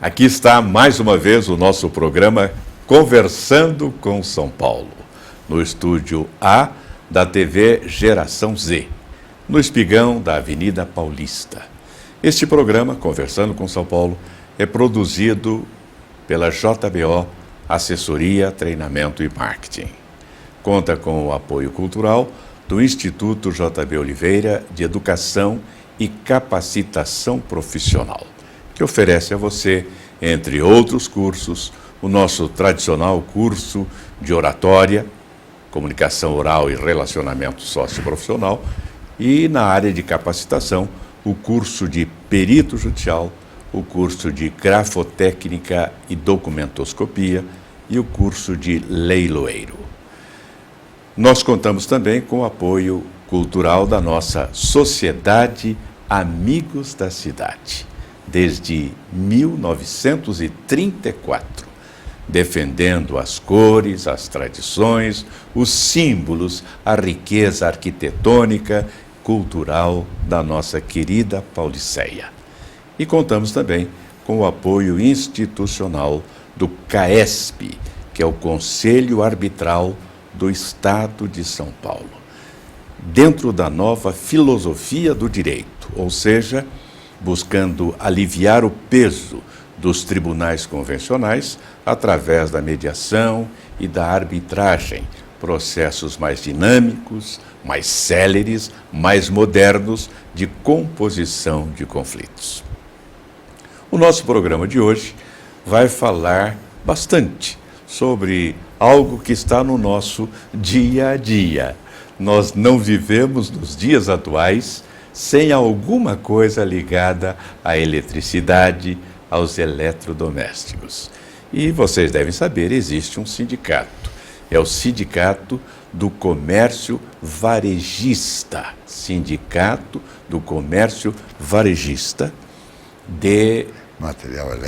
Aqui está mais uma vez o nosso programa Conversando com São Paulo, no estúdio A da TV Geração Z, no espigão da Avenida Paulista. Este programa, Conversando com São Paulo, é produzido pela JBO Assessoria, Treinamento e Marketing. Conta com o apoio cultural do Instituto JB Oliveira de Educação e Capacitação Profissional, que oferece a você, entre outros cursos, o nosso tradicional curso de oratória, comunicação oral e relacionamento socioprofissional, e na área de capacitação, o curso de perito judicial, o curso de grafotécnica e documentoscopia e o curso de leiloeiro. Nós contamos também com o apoio cultural da nossa Sociedade Amigos da Cidade, desde 1934, defendendo as cores, as tradições, os símbolos, a riqueza arquitetônica, cultural da nossa querida Pauliceia. E contamos também com o apoio institucional do CAESP, que é o Conselho Arbitral do Estado de São Paulo, dentro da nova filosofia do direito, ou seja, buscando aliviar o peso dos tribunais convencionais através da mediação e da arbitragem, processos mais dinâmicos, mais céleres, mais modernos de composição de conflitos. O nosso programa de hoje vai falar bastante sobre algo que está no nosso dia a dia. Nós não vivemos nos dias atuais sem alguma coisa ligada à eletricidade, aos eletrodomésticos. E vocês devem saber, existe um sindicato. É o Sindicato do Comércio Varejista. Sindicato do Comércio Varejista de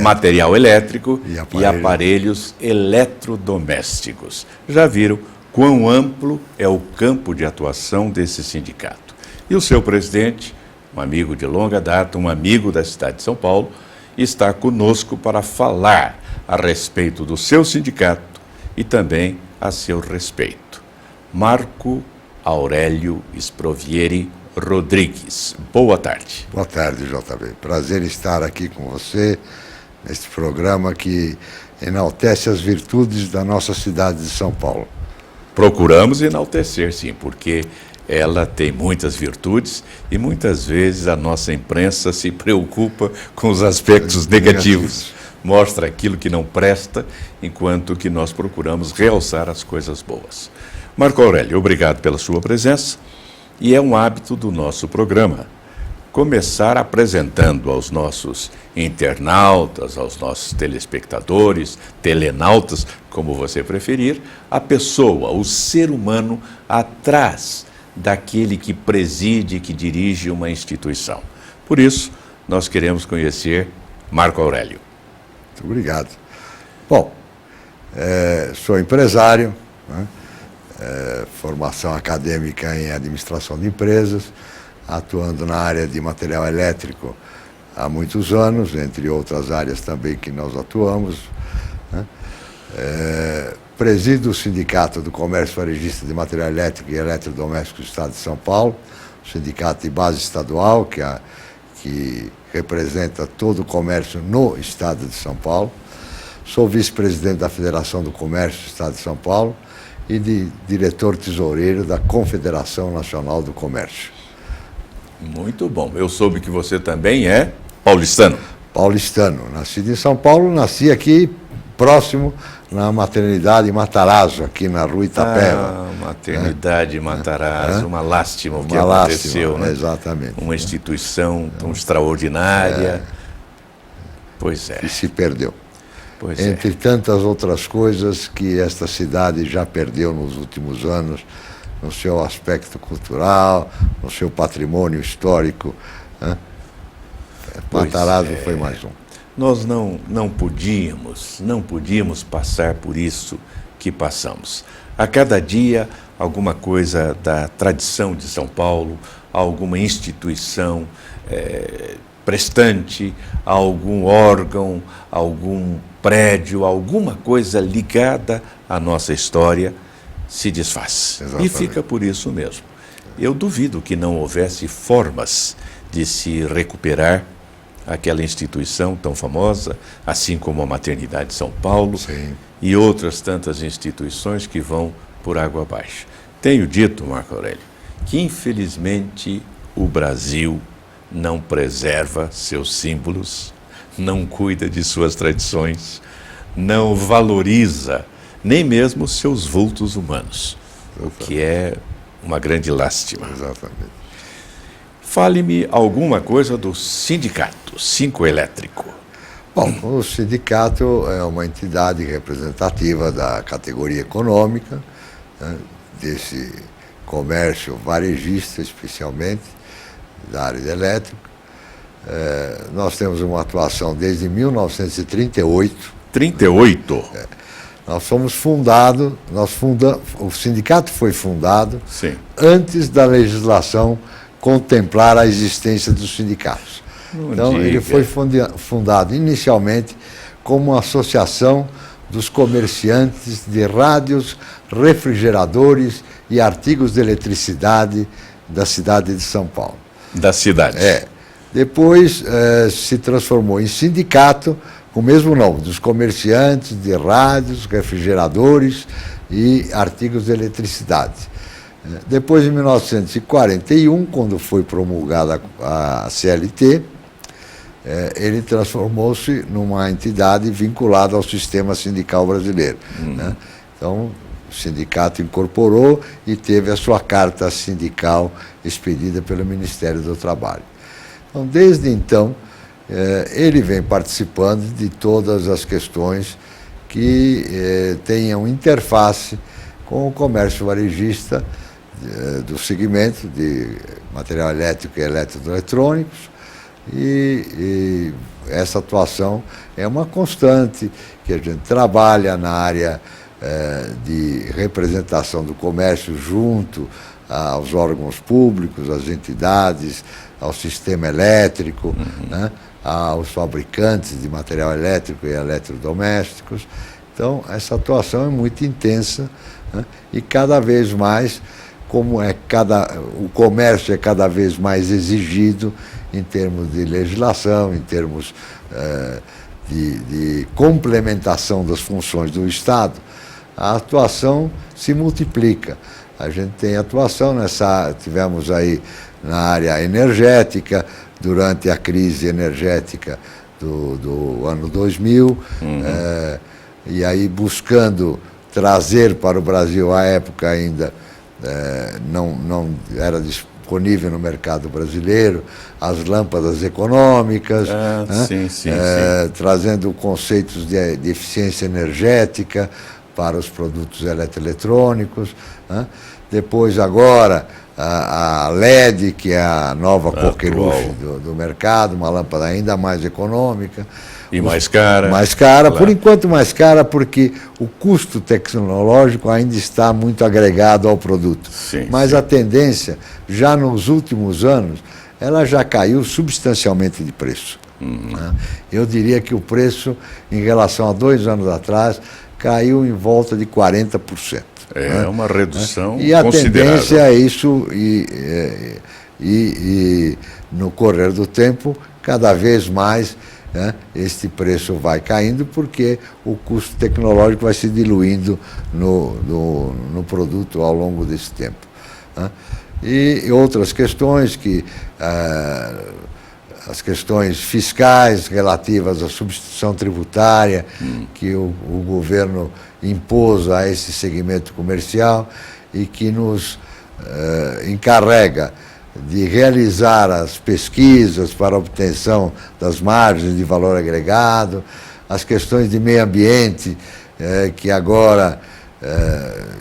material elétrico e aparelhos eletrodomésticos. Já viram quão amplo é o campo de atuação desse sindicato. E o seu presidente, um amigo de longa data, um amigo da cidade de São Paulo, está conosco para falar a respeito do seu sindicato e também a seu respeito. Marco Aurélio Sprovieri Rodrigues. Boa tarde. Boa tarde, JB. Prazer estar aqui com você neste programa que enaltece as virtudes da nossa cidade de São Paulo. Procuramos enaltecer, sim, porque ela tem muitas virtudes e muitas vezes a nossa imprensa se preocupa com os aspectos negativos. Mostra aquilo que não presta, enquanto que nós procuramos realçar as coisas boas. Marco Aurélio, obrigado pela sua presença. E é um hábito do nosso programa começar apresentando aos nossos internautas, aos nossos telespectadores, telenautas, como você preferir, a pessoa, o ser humano atrás daquele que preside, que dirige uma instituição. Por isso, nós queremos conhecer Marco Aurélio. Muito obrigado. Bom, sou empresário, né? Formação acadêmica em administração de empresas, atuando na área de material elétrico há muitos anos, entre outras áreas também que nós atuamos, né? Presido o Sindicato do Comércio Varejista de Material Elétrico e Eletrodoméstico do Estado de São Paulo, sindicato de base estadual, que representa todo o comércio no Estado de São Paulo. Sou vice-presidente da Federação do Comércio do Estado de São Paulo e diretor tesoureiro da Confederação Nacional do Comércio. Muito bom. Eu soube que você também é paulistano. Paulistano. Nascido em São Paulo, nasci aqui próximo na maternidade Matarazzo, aqui na Rua Itapeva. Maternidade Matarazzo, uma lástima o que aconteceu, né? Exatamente. Uma instituição tão extraordinária. Pois é. E se perdeu. Pois entre tantas outras coisas que esta cidade já perdeu nos últimos anos, no seu aspecto cultural, no seu patrimônio histórico, né? Matarazzo foi mais um. Nós não podíamos passar por isso que passamos. A cada dia, alguma coisa da tradição de São Paulo, alguma instituição prestante, a algum órgão, algum prédio, alguma coisa ligada à nossa história, se desfaz. Exatamente. E fica por isso mesmo. Eu duvido que não houvesse formas de se recuperar aquela instituição tão famosa, assim como a Maternidade de São Paulo. Sim. E outras tantas instituições que vão por água abaixo. Tenho dito, Marco Aurélio, que infelizmente o Brasil não preserva seus símbolos, não cuida de suas tradições, não valoriza nem mesmo seus vultos humanos, o que é uma grande lástima. Exatamente. Fale-me alguma coisa do sindicato Sincoelétrico. Bom, o sindicato é uma entidade representativa da categoria econômica, né, desse comércio varejista, especialmente, da área de elétrica. Nós temos uma atuação desde 1938. 38? Nós fomos fundados, o sindicato foi fundado Sim. antes da legislação contemplar a existência dos sindicatos. Então, ele foi fundado inicialmente como uma associação dos comerciantes de rádios, refrigeradores e artigos de eletricidade da cidade de São Paulo. Da cidade. Depois se transformou em sindicato, com o mesmo nome, dos comerciantes de rádios, refrigeradores e artigos de eletricidade. Depois, em 1941, quando foi promulgada a CLT, ele transformou-se numa entidade vinculada ao sistema sindical brasileiro. Né? Então, o sindicato incorporou e teve a sua carta sindical expedida pelo Ministério do Trabalho. Então, desde então, ele vem participando de todas as questões que tenham interface com o comércio varejista do segmento de material elétrico e eletroeletrônicos, e essa atuação é uma constante, que a gente trabalha na área de representação do comércio junto aos órgãos públicos, às entidades, ao sistema elétrico, né, aos fabricantes de material elétrico e eletrodomésticos. Então, essa atuação é muito intensa, né, e cada vez mais, o comércio é cada vez mais exigido em termos de legislação, em termos de complementação das funções do Estado, a atuação se multiplica. A gente tem atuação tivemos aí na área energética, durante a crise energética do ano 2000, e aí buscando trazer para o Brasil, à época ainda não era disponível no mercado brasileiro, as lâmpadas econômicas, sim. trazendo conceitos de eficiência energética para os produtos eletroeletrônicos. Depois, agora, a LED, que é a nova coqueluche do mercado, uma lâmpada ainda mais econômica. E mais cara. Mais cara, claro. Por enquanto mais cara, porque o custo tecnológico ainda está muito agregado ao produto. Mas a tendência, já nos últimos anos, ela já caiu substancialmente de preço. Né? Eu diria que o preço, em relação a 2 anos atrás, caiu em volta de 40%. É uma redução considerável. E a tendência é isso, e no correr do tempo, cada vez mais, né, este preço vai caindo, porque o custo tecnológico vai se diluindo no produto ao longo desse tempo. Né? E outras questões as questões fiscais relativas à substituição tributária que o governo impôs a esse segmento comercial e que nos encarrega de realizar as pesquisas para a obtenção das margens de valor agregado, as questões de meio ambiente, que agora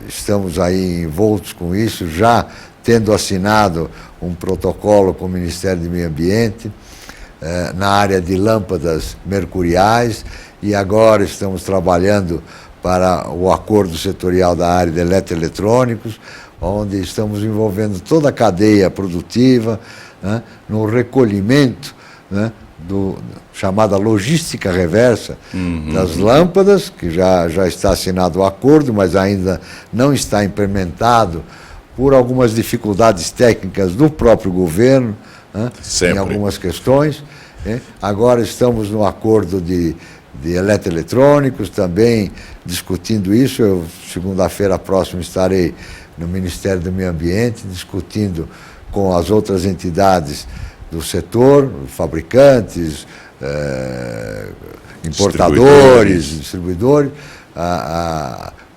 estamos aí envoltos com isso, já tendo assinado um protocolo com o Ministério do Meio Ambiente, na área de lâmpadas mercuriais, e agora estamos trabalhando para o acordo setorial da área de eletroeletrônicos, onde estamos envolvendo toda a cadeia produtiva, né, no recolhimento né, chamada logística reversa das lâmpadas, que já está assinado o acordo, mas ainda não está implementado por algumas dificuldades técnicas do próprio governo, né, em algumas questões. Né. Agora estamos no acordo de eletroeletrônicos, também discutindo isso. Eu, segunda-feira próxima, estarei no Ministério do Meio Ambiente, discutindo com as outras entidades do setor, fabricantes, importadores, distribuidores,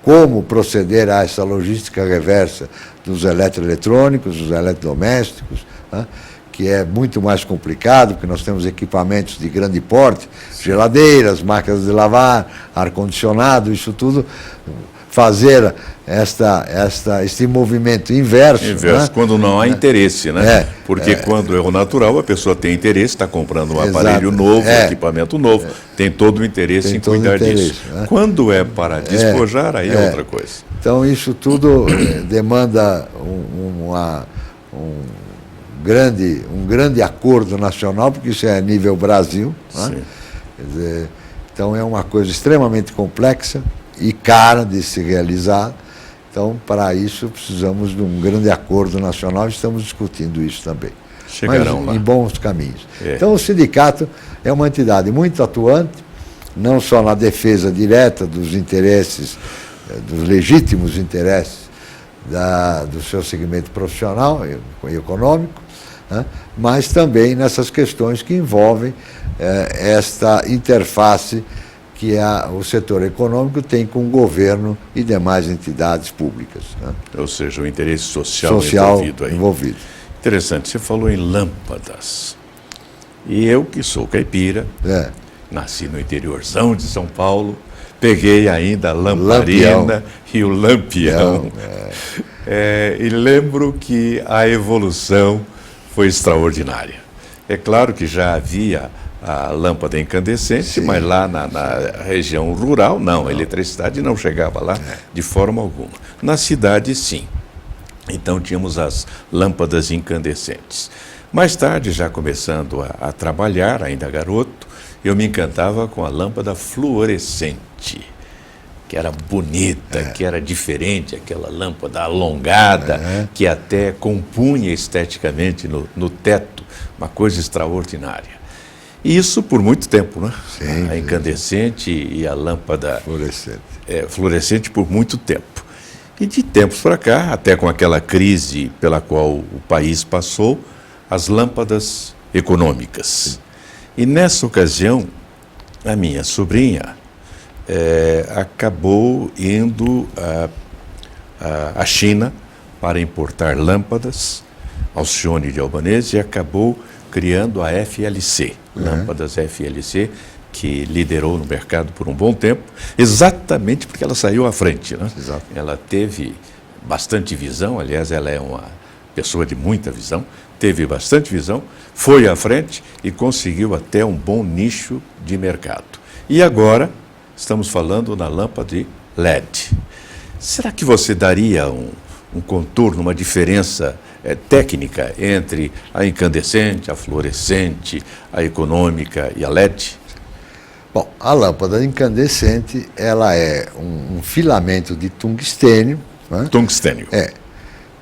como proceder a essa logística reversa dos eletroeletrônicos, dos eletrodomésticos, né, que é muito mais complicado, porque nós temos equipamentos de grande porte, geladeiras, máquinas de lavar, ar-condicionado, isso tudo. Fazer este movimento inverso. Né? Quando não há interesse, né? Porque quando é o natural, a pessoa tem interesse, está comprando um aparelho novo, um equipamento novo, tem todo o interesse em cuidar disso. Né? Quando é para despojar, aí é outra coisa. Então, isso tudo demanda um grande acordo nacional, porque isso é a nível Brasil. Né? Quer dizer, então, é uma coisa extremamente complexa e cara de se realizar. Então, para isso, precisamos de um grande acordo nacional, estamos discutindo isso também. Chegarão lá. Em bons caminhos. Então, o sindicato é uma entidade muito atuante, não só na defesa direta dos interesses, dos legítimos interesses do seu segmento profissional e econômico, né, mas também nessas questões que envolvem esta interface que o setor econômico tem com o governo e demais entidades públicas. Né? Ou seja, o interesse social envolvido aí. Envolvido. Interessante, você falou em lâmpadas. E eu, que sou caipira, nasci no interiorzão de São Paulo, peguei ainda a lamparina e o lampião. E lembro que a evolução foi extraordinária. É claro que já havia a lâmpada incandescente, sim, mas lá na região rural, não, a eletricidade não chegava lá de forma alguma. Na cidade, sim. Então tínhamos as lâmpadas incandescentes. Mais tarde, já começando a trabalhar, ainda garoto, eu me encantava com a lâmpada fluorescente, que era bonita, que era diferente, aquela lâmpada alongada, que até compunha esteticamente no teto, uma coisa extraordinária. E isso por muito tempo, né? Sim, a incandescente e a lâmpada fluorescente por muito tempo. E de tempos para cá, até com aquela crise pela qual o país passou, as lâmpadas econômicas. Sim. E nessa ocasião, a minha sobrinha acabou indo à China para importar lâmpadas, Alcione de Albanese, e acabou criando a FLC, lâmpadas FLC, que liderou no mercado por um bom tempo, exatamente porque ela saiu à frente. Né? Exato. Ela teve bastante visão, aliás, ela é uma pessoa de muita visão, teve bastante visão, foi à frente e conseguiu até um bom nicho de mercado. E agora estamos falando na lâmpada de LED. Será que você daria um contorno, uma diferença técnica entre a incandescente, a fluorescente, a econômica e a LED? Bom, a lâmpada incandescente, ela é um filamento de tungstênio. Né? Tungstênio.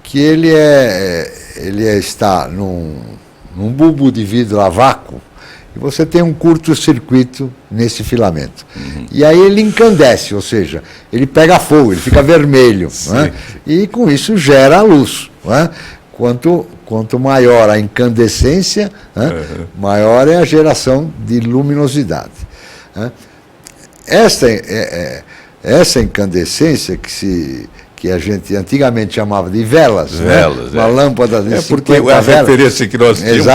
Que ele está num bulbo de vidro a vácuo, e você tem um curto-circuito nesse filamento. E aí ele incandesce, ou seja, ele pega fogo, ele fica vermelho. Né? E com isso gera a luz. Né? Quanto maior a incandescência, né, maior é a geração de luminosidade. Né? Essa incandescência que a gente antigamente chamava de velas, né? Uma lâmpada de 50 porque a referência que nós tínhamos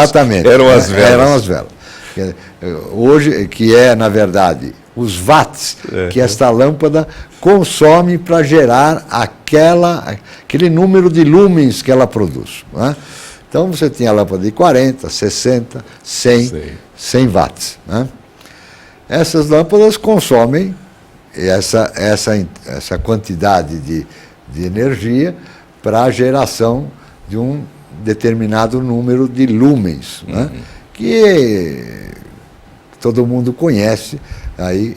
eram as velas. Eram as velas. Hoje, que é, na verdade, os watts que esta lâmpada consome para gerar aquele número de lumens que ela produz. Né? Então, você tinha a lâmpada de 40, 60, 100 watts. Né? Essas lâmpadas consomem essa quantidade de energia para a geração de um determinado número de lumens, né? que todo mundo conhece aí,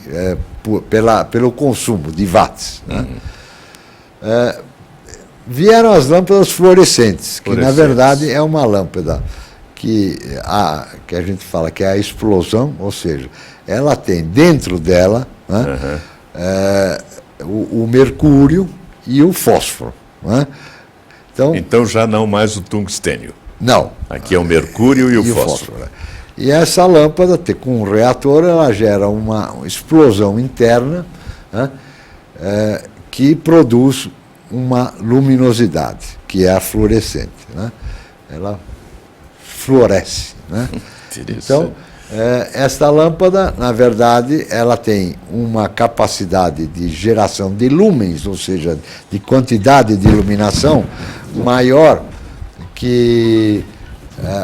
pelo consumo de watts. Né? Vieram as lâmpadas fluorescentes, que na verdade é uma lâmpada que a gente fala que é a explosão, ou seja, ela tem dentro dela, né, o mercúrio e o fósforo. Né? Então já não mais o tungstênio. Não. Aqui é o mercúrio e o fósforo. E essa lâmpada, com um reator, ela gera uma explosão interna, né, que produz uma luminosidade, que é a fluorescente. Né? Ela fluoresce. Né? Então, esta lâmpada, na verdade, ela tem uma capacidade de geração de lumens, ou seja, de quantidade de iluminação maior que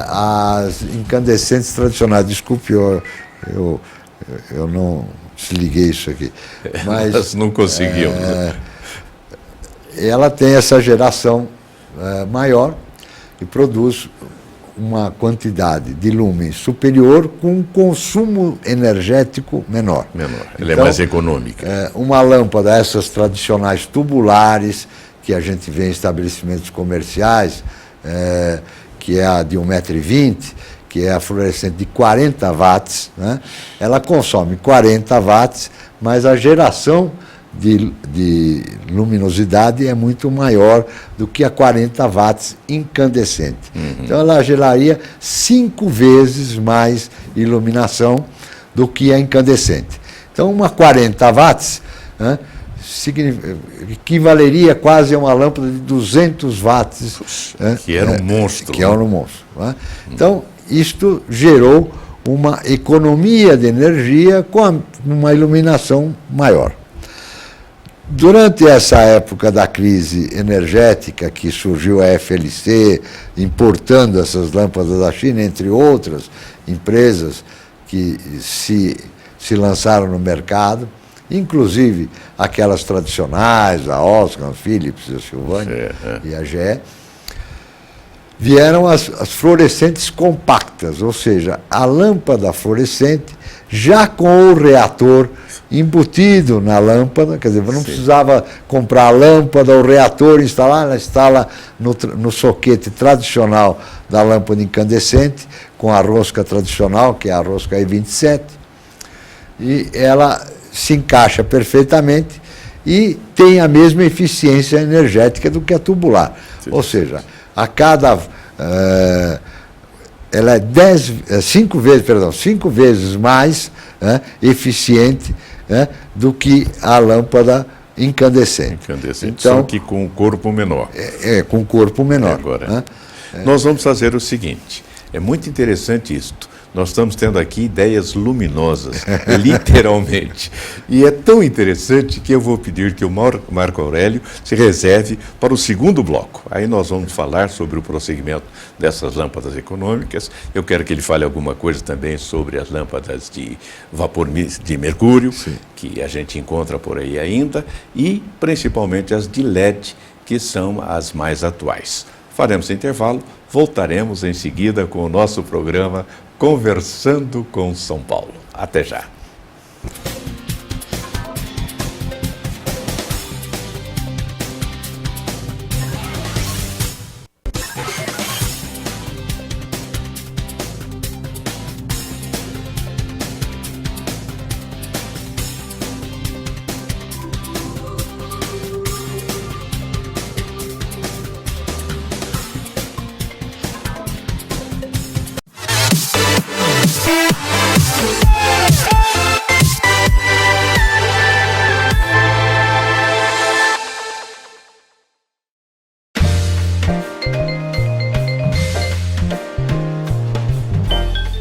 as incandescentes tradicionais. Desculpe, eu não desliguei isso aqui. Mas nós não conseguimos. Ela tem essa geração maior e produz uma quantidade de lumens superior com um consumo energético menor. Ela é mais econômica. Uma lâmpada, essas tradicionais tubulares, que a gente vê em estabelecimentos comerciais, que é a de 1,20 m, que é a fluorescente de 40 watts, né? Ela consome 40 watts, mas a geração de luminosidade é muito maior do que a 40 watts incandescente. Então ela geraria 5 vezes mais iluminação do que a incandescente. Então uma 40 watts, né, equivaleria quase a uma lâmpada de 200 watts. Que era um monstro. Que era um monstro. Né? Então isto gerou uma economia de energia com uma iluminação maior. Durante essa época da crise energética, que surgiu a FLC, importando essas lâmpadas da China, entre outras empresas que se lançaram no mercado, inclusive aquelas tradicionais, a Oscar, a Philips, a Sylvania e a GE, vieram as fluorescentes compactas, ou seja, a lâmpada fluorescente já com o reator embutido na lâmpada, quer dizer, não precisava comprar a lâmpada, o reator, instalar, ela instala no soquete tradicional da lâmpada incandescente, com a rosca tradicional, que é a rosca E27, e ela se encaixa perfeitamente e tem a mesma eficiência energética do que a tubular. Ou seja, a cada... ela é 5 vezes mais eficiente do que a lâmpada incandescente. Então, só que com um corpo menor. Com um corpo menor. Agora, nós vamos fazer o seguinte, é muito interessante isto. Nós estamos tendo aqui ideias luminosas, literalmente. E é tão interessante que eu vou pedir que o Marco Aurélio se reserve para o segundo bloco. Aí nós vamos falar sobre o prosseguimento dessas lâmpadas econômicas. Eu quero que ele fale alguma coisa também sobre as lâmpadas de vapor de mercúrio, que a gente encontra por aí ainda, e principalmente as de LED, que são as mais atuais. Faremos intervalo, voltaremos em seguida com o nosso programa Conversando com São Paulo. Até já.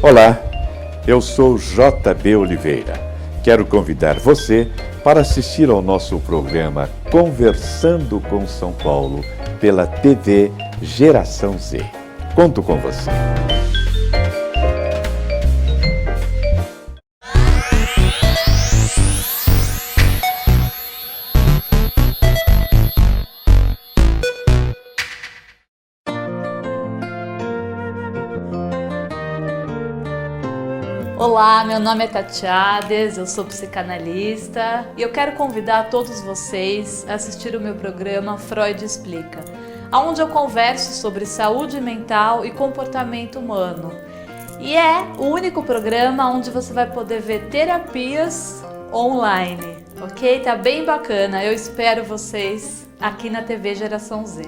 Olá, eu sou JB Oliveira. Quero convidar você para assistir ao nosso programa Conversando com São Paulo pela TV Geração Z. Conto com você. Olá, meu nome é Tatiades, eu sou psicanalista e eu quero convidar todos vocês a assistir o meu programa Freud Explica, onde eu converso sobre saúde mental e comportamento humano. E é o único programa onde você vai poder ver terapias online, ok? Tá bem bacana, eu espero vocês aqui na TV Geração Z.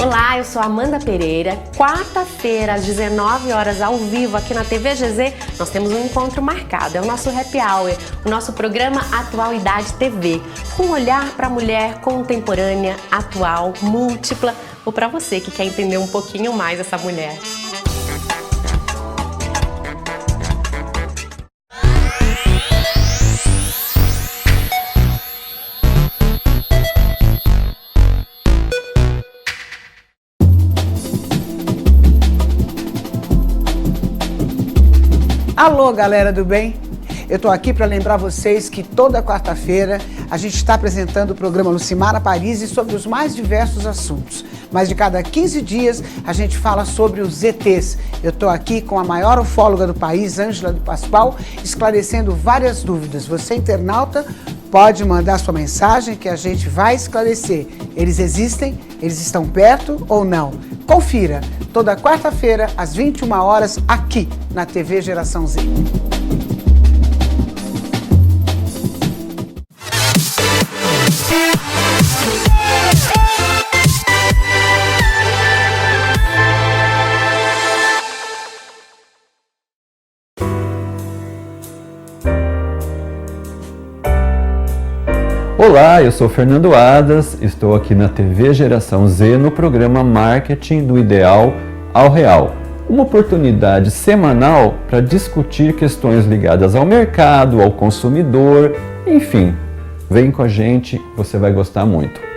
Olá, eu sou Amanda Pereira. Quarta-feira, às 19 horas, ao vivo, aqui na TV GZ, nós temos um encontro marcado. É o nosso Happy Hour, o nosso programa Atualidade TV, com um olhar para a mulher contemporânea, atual, múltipla, ou para você que quer entender um pouquinho mais essa mulher. Alô, galera do bem? Eu tô aqui para lembrar vocês que toda quarta-feira a gente está apresentando o programa Lucimara Paris sobre os mais diversos assuntos. Mas de cada 15 dias a gente fala sobre os ETs. Eu tô aqui com a maior ufóloga do país, Ângela do Pascoal, esclarecendo várias dúvidas. Você, internauta, pode mandar sua mensagem que a gente vai esclarecer. Eles existem? Eles estão perto ou não? Confira, toda quarta-feira, às 21 horas, aqui na TV Geração Z. Olá, eu sou Fernando Adas, estou aqui na TV Geração Z no programa Marketing do Ideal ao Real. Uma oportunidade semanal para discutir questões ligadas ao mercado, ao consumidor, enfim. Vem com a gente, você vai gostar muito.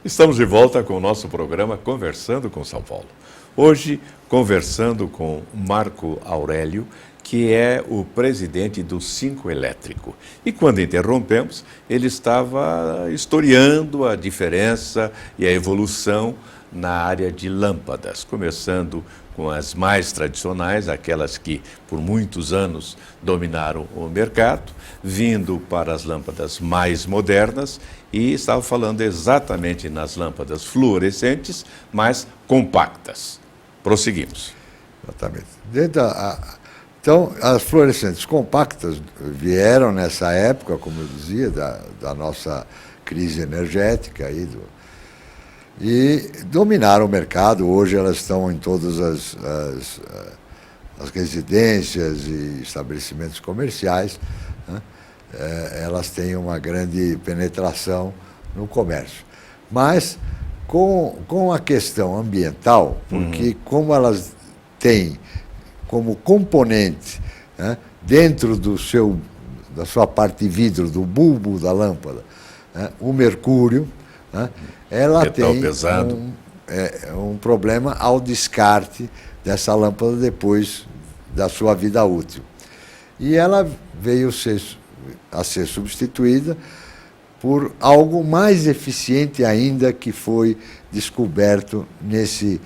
Estamos de volta com o nosso programa Conversando com São Paulo. Hoje, conversando com Marco Aurélio, que é o presidente do Cinco Elétrico. E quando interrompemos, ele estava historiando a diferença e a evolução na área de lâmpadas, começando com as mais tradicionais, aquelas que por muitos anos dominaram o mercado, vindo para as lâmpadas mais modernas e estava falando exatamente nas lâmpadas fluorescentes, mas compactas. Prosseguimos. Exatamente. Então, as fluorescentes compactas vieram nessa época, como eu dizia, da nossa crise energética e dominaram o mercado. Hoje elas estão em todas as residências e estabelecimentos comerciais, né? Elas têm uma grande penetração no comércio. Mas com a questão ambiental, porque como elas têm como componente, né, dentro da sua parte de vidro, do bulbo da lâmpada, né, o mercúrio, né, ela tem um problema ao descarte dessa lâmpada depois da sua vida útil. E ela veio a ser substituída por algo mais eficiente ainda que foi descoberto nesse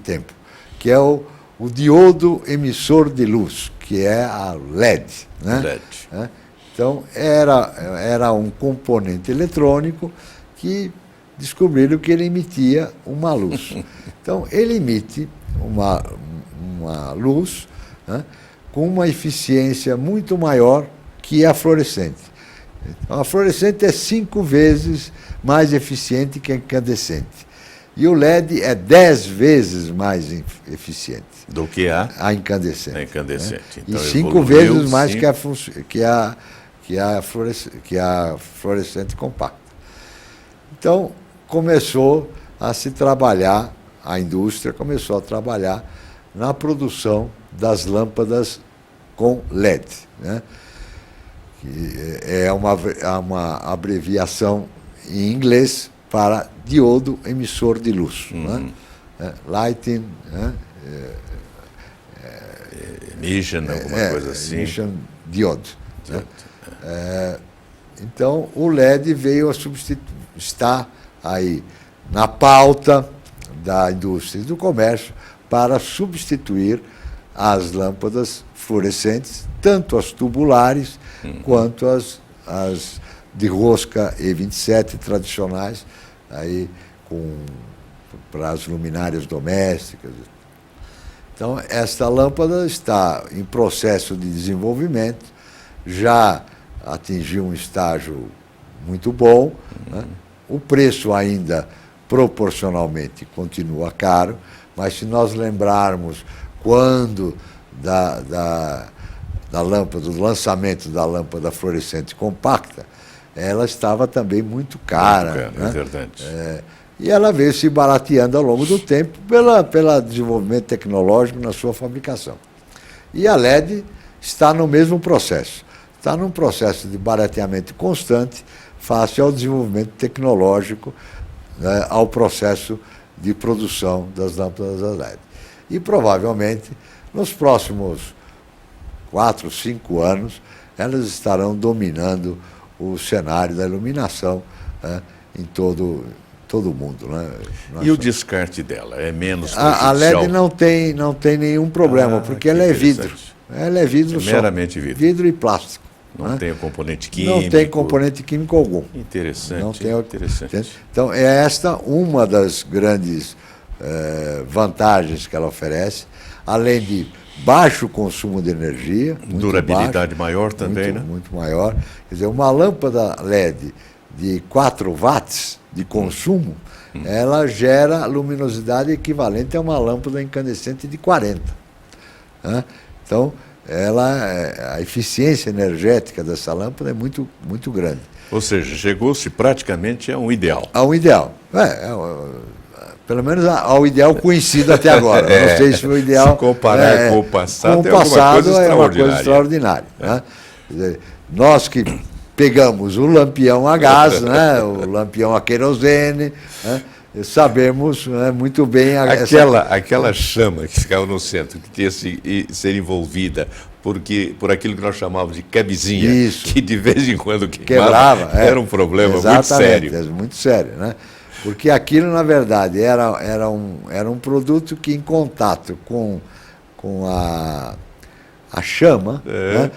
tempo, que é o diodo emissor de luz, que é a LED. Né? LED. Então, era um componente eletrônico que descobriram que ele emitia uma luz. Então, ele emite uma luz, né, com uma eficiência muito maior que a fluorescente. Então, a fluorescente é 5 vezes mais eficiente que a incandescente. E o LED é 10 vezes mais eficiente. Do que a incandescente. A incandescente. Né? Então, e 5 vezes mais que a fluorescente compacta. Então, começou a se trabalhar, a indústria começou a trabalhar na produção das lâmpadas com LED, né? Que é uma abreviação em inglês para diodo emissor de luz. Né? Lighting, né? Emission, alguma coisa assim. Emission diode. Né? Então, o LED veio a está aí na pauta da indústria e do comércio para substituir as lâmpadas fluorescentes, tanto as tubulares quanto as de rosca E27 tradicionais, aí para as luminárias domésticas. Então, esta lâmpada está em processo de desenvolvimento, já atingiu um estágio muito bom, né? O preço ainda proporcionalmente continua caro, mas se nós lembrarmos quando da lâmpada, do lançamento da lâmpada fluorescente compacta, ela estava também muito cara. Né? É verdade. E ela veio se barateando ao longo do tempo pelo desenvolvimento tecnológico na sua fabricação. E a LED está no mesmo processo. Está num processo de barateamento constante, face ao desenvolvimento tecnológico, né, ao processo de produção das lâmpadas LED. E provavelmente, nos próximos 4, 5 anos, elas estarão dominando o cenário da iluminação, né, em todo o mundo. Né? E o descarte dela é menos prejudicial? A LED não tem nenhum problema, porque ela é vidro. Ela é vidro só. Meramente vidro. Vidro e plástico. Não tem componente químico. Não tem componente químico algum. Interessante. Não tem, interessante. Então, é esta uma das grandes vantagens que ela oferece, além de baixo consumo de energia. Durabilidade maior também, muito, né? Muito maior. Quer dizer, uma lâmpada LED de 4 watts de consumo, ela gera luminosidade equivalente a uma lâmpada incandescente de 40. Né? Então, a eficiência energética dessa lâmpada é muito, muito grande. Ou seja, chegou-se praticamente a um ideal. A um ideal. Pelo menos ao ideal conhecido até agora. Não sei se foi o ideal. Se comparar com o passado, é uma coisa extraordinária. Né? Quer dizer, nós que pegamos o lampião a gás, né? O lampião a querosene, né? Sabemos, né, muito bem aquela chama que ficava no centro, que tinha que ser envolvida por aquilo que nós chamávamos de camisinha, isso, que de vez em quando quebrava, era um problema muito sério. Muito sério, né? Porque aquilo, na verdade, era um produto que, em contato com a chama, né,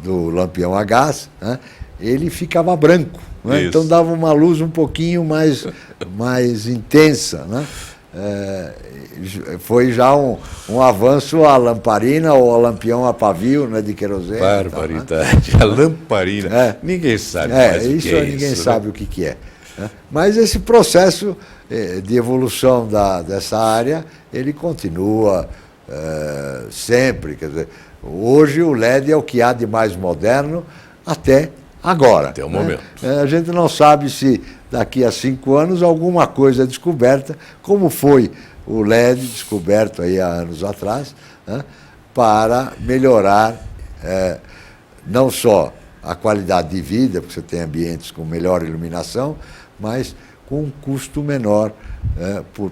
do lampião a gás, né, ele ficava branco. Né? Então dava uma luz um pouquinho mais intensa. Né? Foi já um avanço à lamparina ou ao lampião a pavio, né, de querosene. Barbaridade. Né? A lamparina. Ninguém sabe mais o que é isso. Ninguém sabe o que é. Né? Mas esse processo de evolução dessa área, ele continua sempre. Quer dizer, hoje o LED é o que há de mais moderno até agora. Até o momento. A gente não sabe se daqui a 5 anos alguma coisa é descoberta, como foi o LED descoberto aí há anos atrás, né, para melhorar não só a qualidade de vida, porque você tem ambientes com melhor iluminação, mas com um custo menor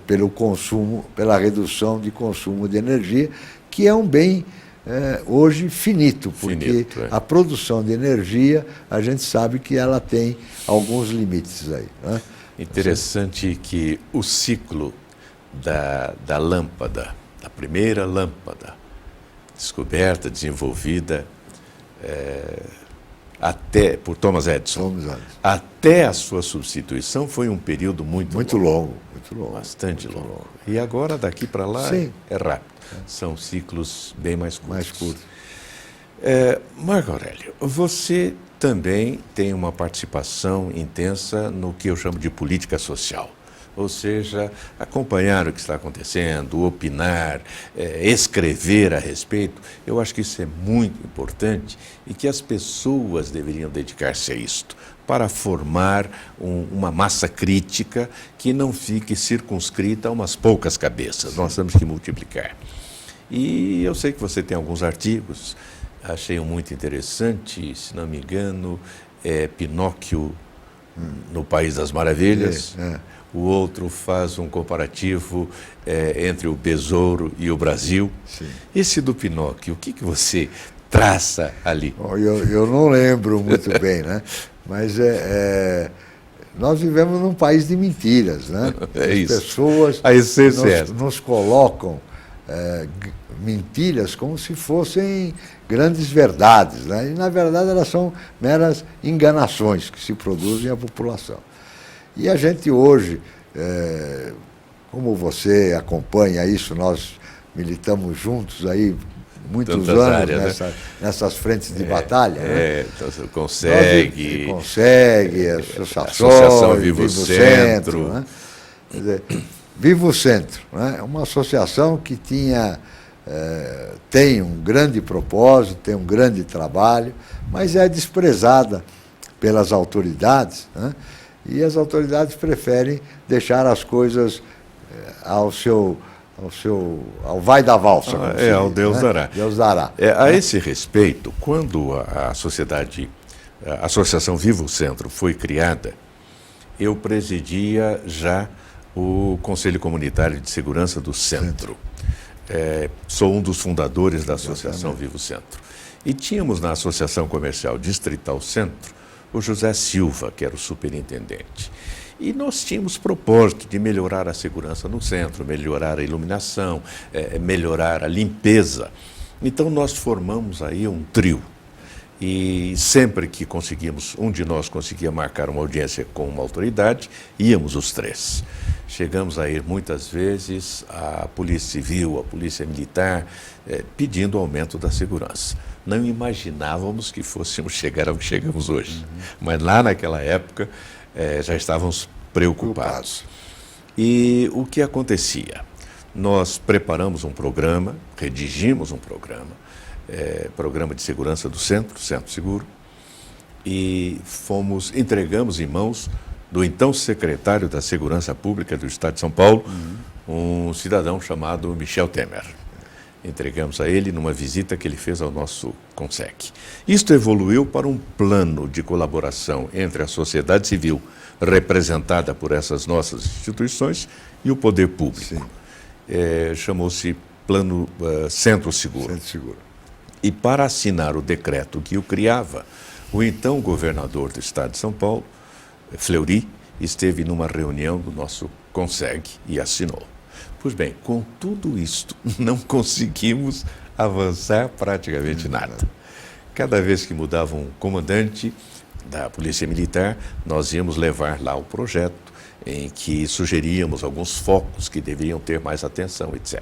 pelo consumo, pela redução de consumo de energia, que é um bem hoje finito, porque a produção de energia, a gente sabe que ela tem alguns limites aí. Né? Interessante que o ciclo da lâmpada, da primeira lâmpada, descoberta, desenvolvida até por Thomas Edison, até a sua substituição, foi um período muito longo. Bastante longo. E agora, daqui para lá, é rápido. São ciclos bem mais curtos. Marco Aurélio, você também tem uma participação intensa no que eu chamo de política social. ou seja, acompanhar o que está acontecendo, opinar, escrever a respeito. Eu acho que isso é muito importante e que as pessoas deveriam dedicar-se a isto, para formar uma massa crítica que não fique circunscrita a umas poucas cabeças. Nós temos que multiplicar. E eu sei que você tem alguns artigos, achei um muito interessante, se não me engano, Pinóquio no País das Maravilhas. O outro faz um comparativo entre o Besouro e o Brasil. Sim. Esse do Pinóquio, o que você traça ali? Eu não lembro muito bem, né? Mas nós vivemos num país de mentiras, né? É isso. As pessoas A essência nos colocam mentiras como se fossem grandes verdades, né? E, na verdade, elas são meras enganações que se produzem à população. E a gente hoje, como você acompanha isso, nós militamos juntos aí muitos Tantas anos áreas, nessas frentes de batalha. Né? Então você consegue. Consegue, Associação Vivo Centro. Né? Quer dizer, Vivo Centro, né? É uma associação que tem um grande propósito, tem um grande trabalho, mas é desprezada pelas autoridades, né? E as autoridades preferem deixar as coisas ao vai da valsa. Ao Deus dará. Deus dará. A esse respeito, quando a Associação Vivo Centro foi criada, eu presidia já o Conselho Comunitário de Segurança do Centro. Sou um dos fundadores da Associação Vivo Centro. E tínhamos na Associação Comercial Distrital Centro o José Silva, que era o superintendente. E nós tínhamos propósito de melhorar a segurança no centro, melhorar a iluminação, melhorar a limpeza. Então nós formamos aí um trio. E sempre que conseguimos, um de nós conseguia marcar uma audiência com uma autoridade, íamos os três. Chegamos a ir muitas vezes à Polícia Civil, à Polícia Militar, pedindo aumento da segurança. Não imaginávamos que fôssemos chegar ao que chegamos hoje. Mas lá naquela época já estávamos preocupados. E o que acontecia? Nós preparamos um programa, redigimos um programa de segurança do Centro Seguro, e entregamos em mãos do então secretário da Segurança Pública do Estado de São Paulo, um cidadão chamado Michel Temer. Entregamos a ele numa visita que ele fez ao nosso CONSEC. Isto evoluiu para um plano de colaboração entre a sociedade civil, representada por essas nossas instituições, e o poder público. Chamou-se Plano Centro Seguro. Centro Seguro. E para assinar o decreto que o criava, o então governador do Estado de São Paulo, Fleury, esteve numa reunião do nosso CONSEG e assinou. Pois bem, com tudo isto, não conseguimos avançar praticamente nada. Cada vez que mudava um comandante da Polícia Militar, nós íamos levar lá o projeto em que sugeríamos alguns focos que deveriam ter mais atenção, etc.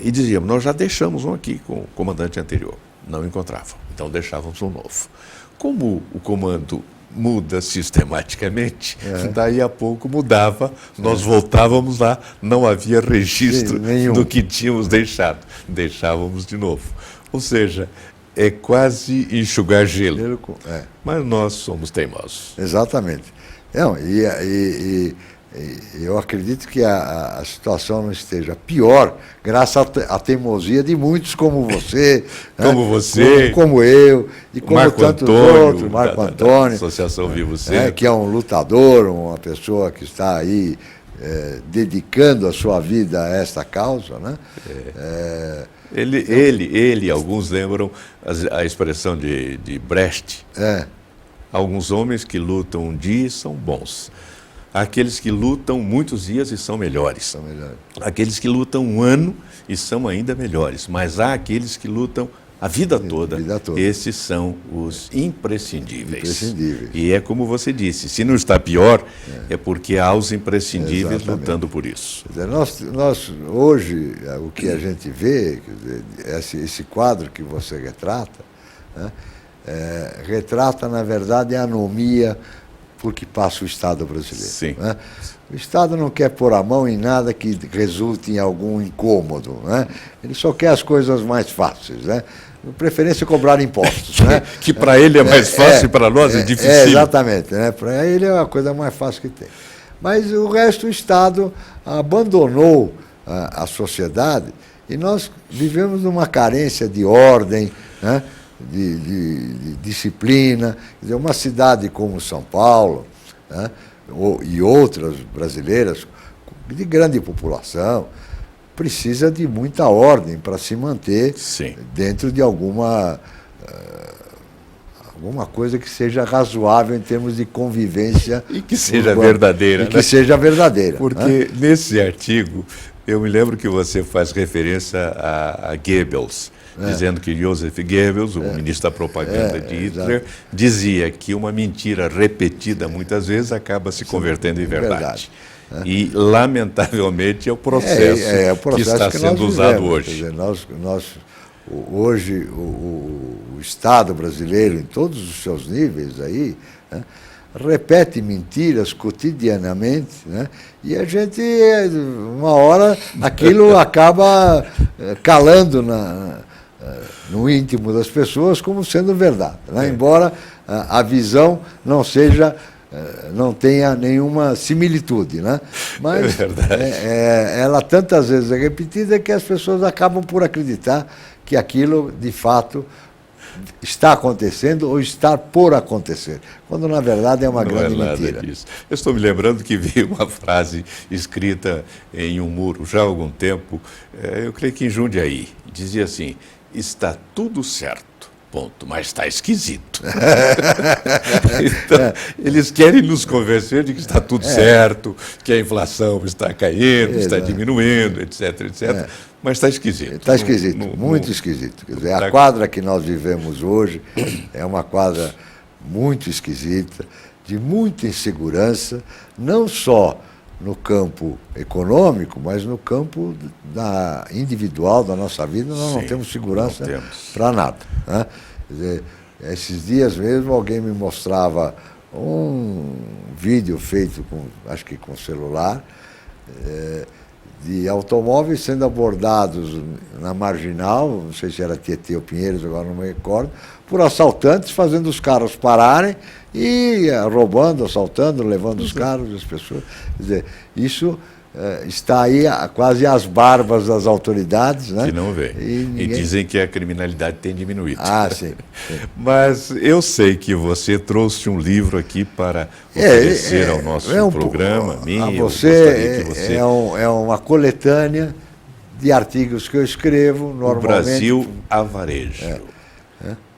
E dizíamos, nós já deixamos um aqui com o comandante anterior. Não encontravam, então deixávamos um novo. Como o comando muda sistematicamente, daí a pouco mudava, nós voltávamos lá, não havia registro do que tínhamos deixado, deixávamos de novo. Ou seja, é quase enxugar gelo, mas nós somos teimosos. Exatamente. Não, eu acredito que a situação não esteja pior graças à teimosia de muitos como você, como você, como eu e como Marco tantos Antônio, outros, Marco Antônio, Associação Vivo Centro, que é um lutador, uma pessoa que está aí dedicando a sua vida a esta causa, né? Ele, alguns lembram a expressão de Brecht. Alguns homens que lutam um dia são bons. Aqueles que lutam muitos dias e são melhores. Aqueles que lutam um ano e são ainda melhores. Mas há aqueles que lutam a vida toda. Esses são os imprescindíveis. E é como você disse, se não está pior, é porque há os imprescindíveis lutando por isso. Nós hoje, o que a gente vê, esse quadro que você retrata, né, retrata, na verdade, a anomia por que passa o Estado brasileiro. Sim. Né? O Estado não quer pôr a mão em nada que resulte em algum incômodo. Né? Ele só quer as coisas mais fáceis. Né? De preferência cobrar impostos. Né? Que para ele é mais fácil e para nós é difícil. Exatamente. Né? Para ele é a coisa mais fácil que tem. Mas o resto, o Estado abandonou a sociedade e nós vivemos numa carência de ordem, né? de disciplina. Quer dizer, uma cidade como São Paulo, né? E outras brasileiras de grande população precisa de muita ordem para se manter Sim. dentro de alguma coisa que seja razoável em termos de convivência e que seja verdadeira. E que seja verdadeira. Porque né? nesse artigo eu me lembro que você faz referência a Goebbels, dizendo que Joseph Goebbels, o ministro da propaganda de Hitler, dizia que uma mentira repetida muitas vezes acaba se convertendo em verdade. E, lamentavelmente, é o processo, que está sendo usado hoje. Quer dizer, hoje, o Estado brasileiro, em todos os seus níveis aí, né, repete mentiras cotidianamente, né, e a gente, uma hora, aquilo acaba calando no íntimo das pessoas como sendo verdade, né? Embora a visão não tenha nenhuma similitude, né? Mas ela tantas vezes é repetida que as pessoas acabam por acreditar que aquilo de fato está acontecendo ou está por acontecer, quando na verdade é uma grande mentira. Disso. Eu estou me lembrando que vi uma frase escrita em um muro já há algum tempo, eu creio que em Jundiaí, dizia assim: está tudo certo, ponto, mas está esquisito. Então, eles querem nos convencer de que está tudo certo, que a inflação está caindo, está diminuindo, etc, etc. Mas está esquisito. Está esquisito, muito esquisito. Quer dizer, a quadra que nós vivemos hoje é uma quadra muito esquisita, de muita insegurança, não só no campo econômico, mas no campo individual da nossa vida. Nós não temos segurança para nada. Né? Quer dizer, esses dias mesmo alguém me mostrava um vídeo feito acho que com celular, de automóveis sendo abordados na Marginal, não sei se era Tietê ou Pinheiros, agora não me recordo, por assaltantes fazendo os carros pararem e roubando, assaltando, levando os carros das pessoas. Quer dizer, isso está aí quase às barbas das autoridades. Né? Que não vê. E dizem que a criminalidade tem diminuído. Sim. Mas eu sei que você trouxe um livro aqui para oferecer ao nosso programa. É uma coletânea de artigos que eu escrevo normalmente. O Brasil a Varejo.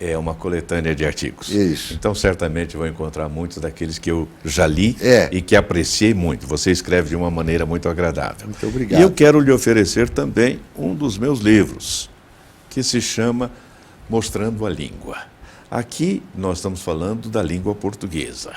É uma coletânea de artigos. Isso. Então, certamente vou encontrar muitos daqueles que eu já li e que apreciei muito. Você escreve de uma maneira muito agradável. Muito obrigado. E eu quero lhe oferecer também um dos meus livros, que se chama Mostrando a Língua. Aqui nós estamos falando da língua portuguesa.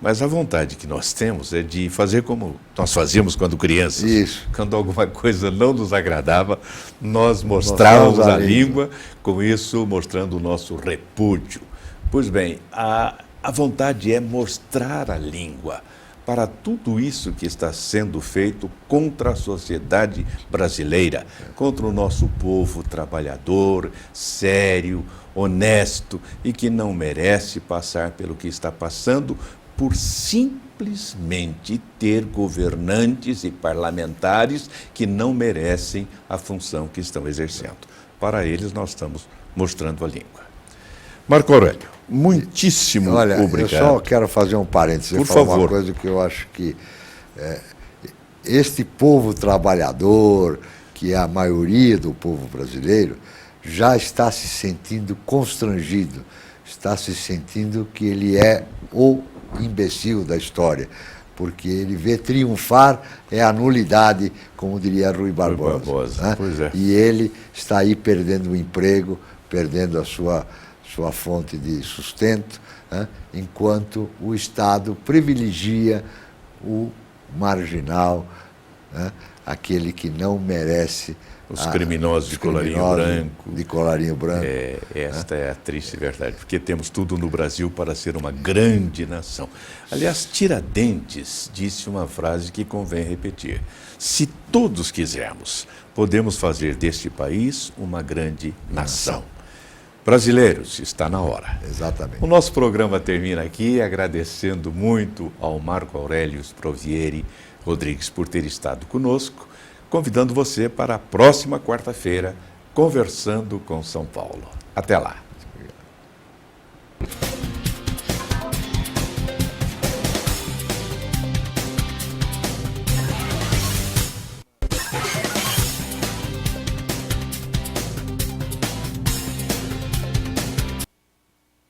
Mas a vontade que nós temos é de fazer como nós fazíamos quando crianças. Isso. Quando alguma coisa não nos agradava, nós mostrávamos a língua, com isso mostrando o nosso repúdio. Pois bem, a vontade é mostrar a língua para tudo isso que está sendo feito contra a sociedade brasileira, contra o nosso povo trabalhador, sério, honesto e que não merece passar pelo que está passando por simplesmente ter governantes e parlamentares que não merecem a função que estão exercendo. Para eles, nós estamos mostrando a língua. Marco Aurélio, muitíssimo obrigado. Eu só quero fazer um parênteses. Por favor. Uma coisa que eu acho que este povo trabalhador, que é a maioria do povo brasileiro, já está se sentindo constrangido, está se sentindo que ele é o imbecil da história, porque ele vê triunfar a nulidade, como diria Rui Barbosa. Né? Pois é. E ele está aí perdendo o emprego, perdendo a sua fonte de sustento, né? Enquanto o Estado privilegia o marginal, né, aquele que não merece os criminosos de colarinho branco. De colarinho branco. Esta é a triste verdade, porque temos tudo no Brasil para ser uma grande nação. Aliás, Tiradentes disse uma frase que convém repetir: se todos quisermos, podemos fazer deste país uma grande nação. Brasileiros, está na hora. Exatamente. O nosso programa termina aqui agradecendo muito ao Marco Aurélio Sprovieri Rodrigues por ter estado conosco, convidando você para a próxima quarta-feira, Conversando com São Paulo. Até lá.